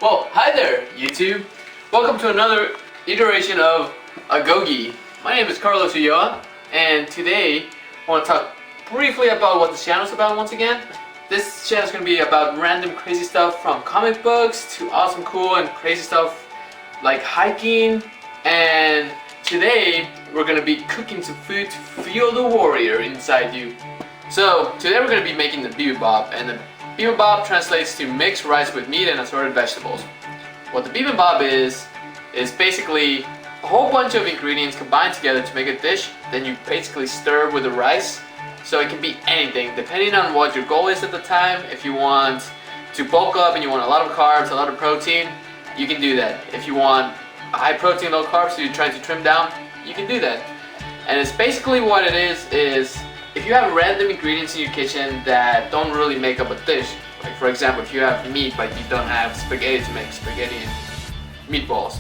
Well, hi there, YouTube. Welcome to another iteration of Agogi. My name is Carlos Ulloa, and today I want to talk briefly about what this channel is about once again. This channel is going to be about random crazy stuff from comic books to awesome, cool, and crazy stuff like hiking. And today we're going to be cooking some food to fuel the warrior inside you. So today we're going to be making the bibimbap, and the bibimbap translates to mixed rice with meat and assorted vegetables. What the bibimbap is basically a whole bunch of ingredients combined together to make a dish. Then you basically stir with the rice. So it can be anything depending on what your goal is at the time. If you want to bulk up and you want a lot of carbs, a lot of protein, you can do that. If you want a high protein, low carbs, so you're trying to trim down, you can do that. And it's basically what it is if you have random ingredients in your kitchen that don't really make up a dish. Like for example, if you have meat but you don't have spaghetti to make spaghetti and meatballs,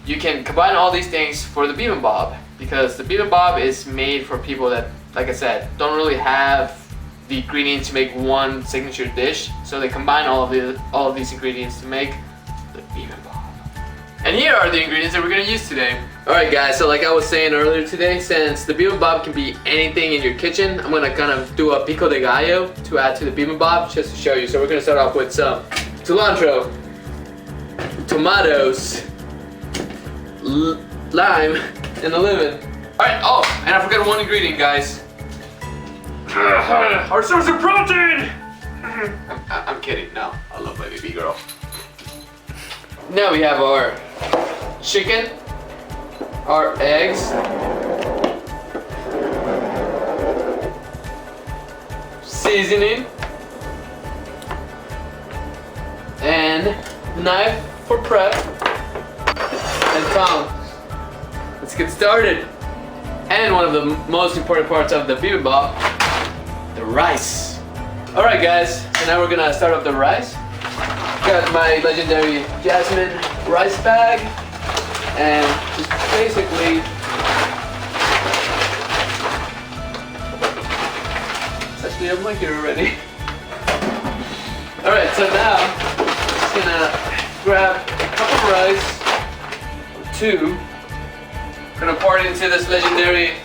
you can combine all these things for the bibimbap, because the bibimbap is made for people that, like I said, don't really have the ingredients to make one signature dish. So they combine all of these ingredients to make the bibimbap. And here are the ingredients that we're going to use today. Alright guys, so like I was saying earlier today, since the bibimbap can be anything in your kitchen, I'm going to kind of do a pico de gallo to add to the bibimbap just to show you. So we're going to start off with some cilantro, tomatoes, lime, and a lemon. Alright, oh, and I forgot one ingredient, guys. Our source of protein! I'm kidding, no, I love my baby girl. Now we have our chicken, our eggs, seasoning, and knife for prep, and tongs. Let's get started. And one of the most important parts of the bibimbap, the rice. Alright guys, so now we're gonna start off the rice. Got my legendary jasmine rice bag, and just basically it's actually a blanket already. Alright, so now I'm just gonna grab a cup of rice or two. Gonna pour it into this legendary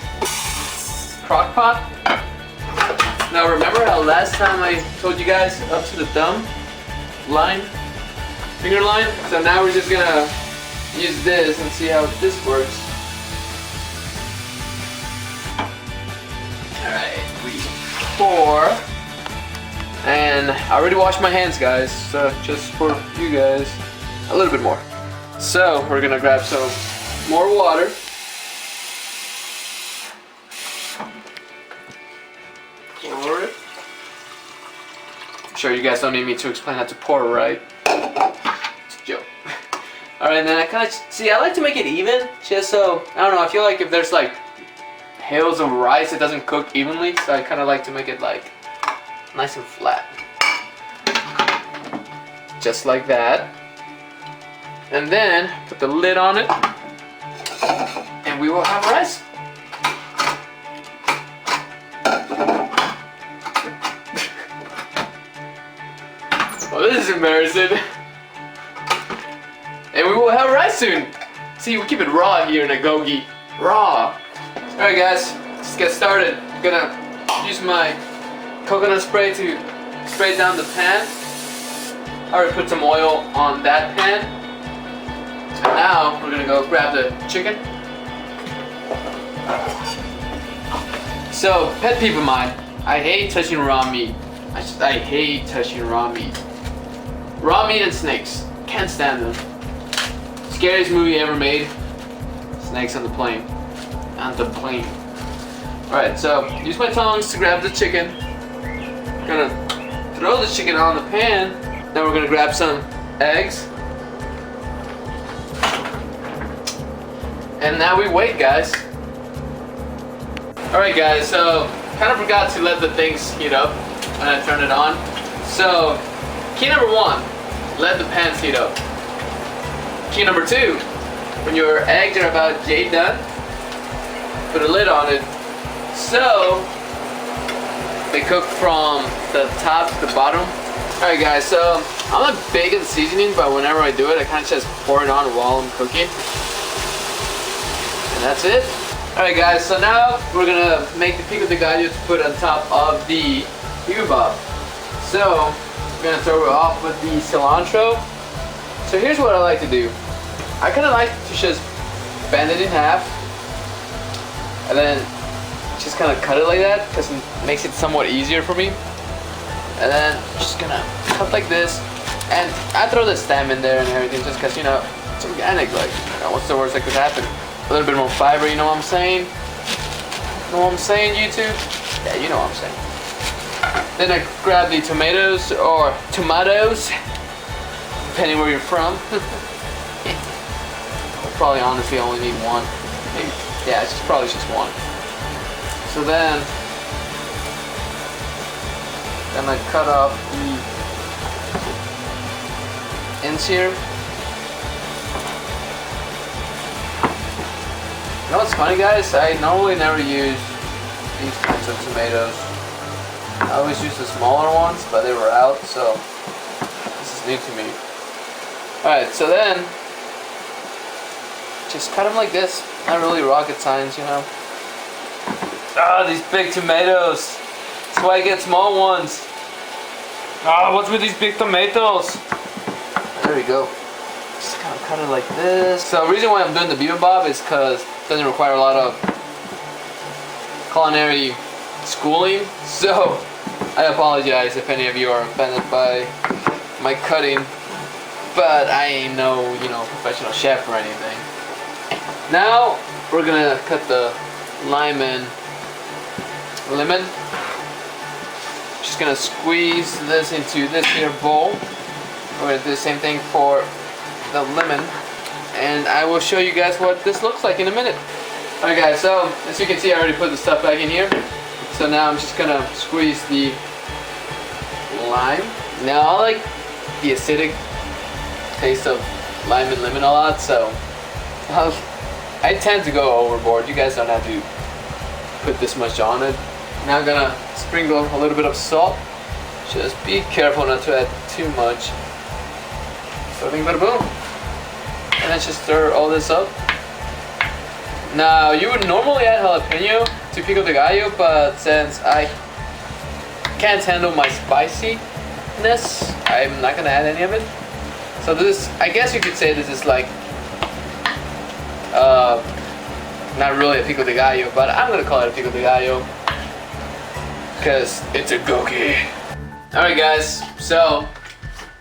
crock pot. Now remember how last time I told you guys up to the thumb line, finger line? So now we're just gonna use this and see how this works. Alright, we pour. And I already washed my hands, guys, so just for you guys, a little bit more. So we're gonna grab some more water. Pour it. I'm sure you guys don't need me to explain how to pour, right? It's a joke. Alright, and then I like to make it even, just so, I don't know, I feel like if there's like hills of rice, it doesn't cook evenly, so I kind of like to make it like nice and flat. Just like that. And then put the lid on it, and we will have rice. Oh, this is embarrassing. And we will have rice soon. See, we keep it raw here in Agogi. Raw. Alright guys, let's get started. I'm gonna use my coconut spray to spray down the pan. I already put some oil on that pan. And now we're gonna go grab the chicken. So, pet peeve of mine, I hate touching raw meat. I hate touching raw meat. Raw meat and snakes. Can't stand them. Scariest movie ever made. Snakes on the plane. On the plane. Alright, so use my tongs to grab the chicken. Gonna throw the chicken on the pan. Then we're gonna grab some eggs. And now we wait, guys. Alright guys, so kind of forgot to let the things heat up when I turn it on. So key number one, let the pans heat up. Key number two, when your eggs are about J done, put a lid on it so they cook from the top to the bottom. Alright guys, so I'm not big in seasoning, but whenever I do it, I kind of just pour it on while I'm cooking. And that's it. Alright guys, so now we're gonna make the pico de gallo to put on top of the bibimbap. So, we're gonna throw it off with the cilantro. So here's what I like to do. I kind of like to just bend it in half. And then just kind of cut it like that, because it makes it somewhat easier for me. And then just gonna cut like this. And I throw the stem in there and everything just because, you know, it's organic. Like, you know, what's the worst that could happen? A little bit more fiber, you know what I'm saying? You know what I'm saying, YouTube? Yeah, you know what I'm saying. Then I grab the tomatoes, or tomatoes, depending where you're from. Probably honestly only need one. Maybe, yeah, it's probably just one. So then I cut off the ends here. You know what's funny, guys? I normally never use these kinds of tomatoes. I always use the smaller ones, but they were out, so this is new to me. Alright, so then just cut them like this. Not really rocket science, you know. Ah, these big tomatoes. That's why I get small ones. Ah, what's with these big tomatoes? There we go. Just kind of cut it like this. So the reason why I'm doing the bibimbap is because it doesn't require a lot of culinary schooling. So I apologize if any of you are offended by my cutting, but I ain't no, you know, professional chef or anything. Now we're gonna cut the lemon. Just gonna squeeze this into this here bowl. We're gonna do the same thing for the lemon, and I will show you guys what this looks like in a minute. Alright guys, so as you can see, I already put the stuff back in here. So now I'm just gonna squeeze the lime. Now I like the acidic taste of lime and lemon a lot, so I tend to go overboard. You guys don't have to put this much on it. Now I'm gonna sprinkle a little bit of salt. Just be careful not to add too much. So bing bada boom. And then just stir all this up. Now you would normally add jalapeno to pico de gallo, but since I can't handle my spiciness, I'm not gonna add any of it. So this, I guess you could say this is like not really a pico de gallo, but I'm gonna call it a pico de gallo because it's a gogi. Alright guys, so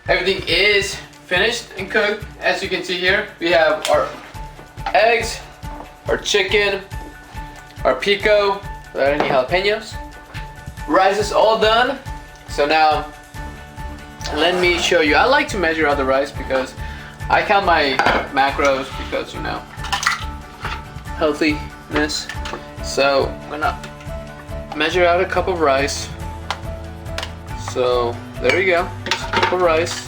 everything is finished and cooked. As you can see here, we have our eggs, our chicken, our pico without any jalapenos. Rice is all done. So now let me show you. I like to measure out the rice because I count my macros because, you know, healthiness. So I'm gonna measure out a cup of rice. So there you go, just a cup of rice.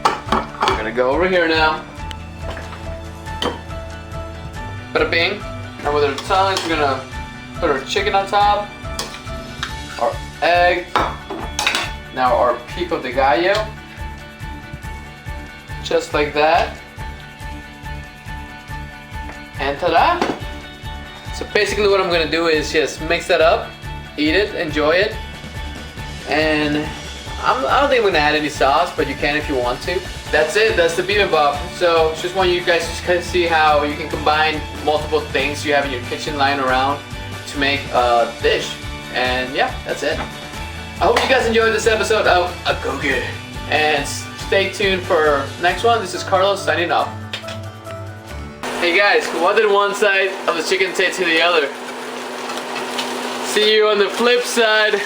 I'm gonna go over here now. Bada bing. Now with our tongs, we're gonna put our chicken on top, our egg, now our pico de gallo, just like that. And ta-da! So basically what I'm gonna do is just mix that up, eat it, enjoy it. And I don't think I'm gonna add any sauce, but you can if you want to. That's it, that's the bibimbap. So just want you guys to see how you can combine multiple things you have in your kitchen lying around to make a dish. And yeah, that's it. I hope you guys enjoyed this episode of A Go Get It. And stay tuned for next one. This is Carlos signing off. Hey guys, what did one side of the chicken say to the other? See you on the flip side.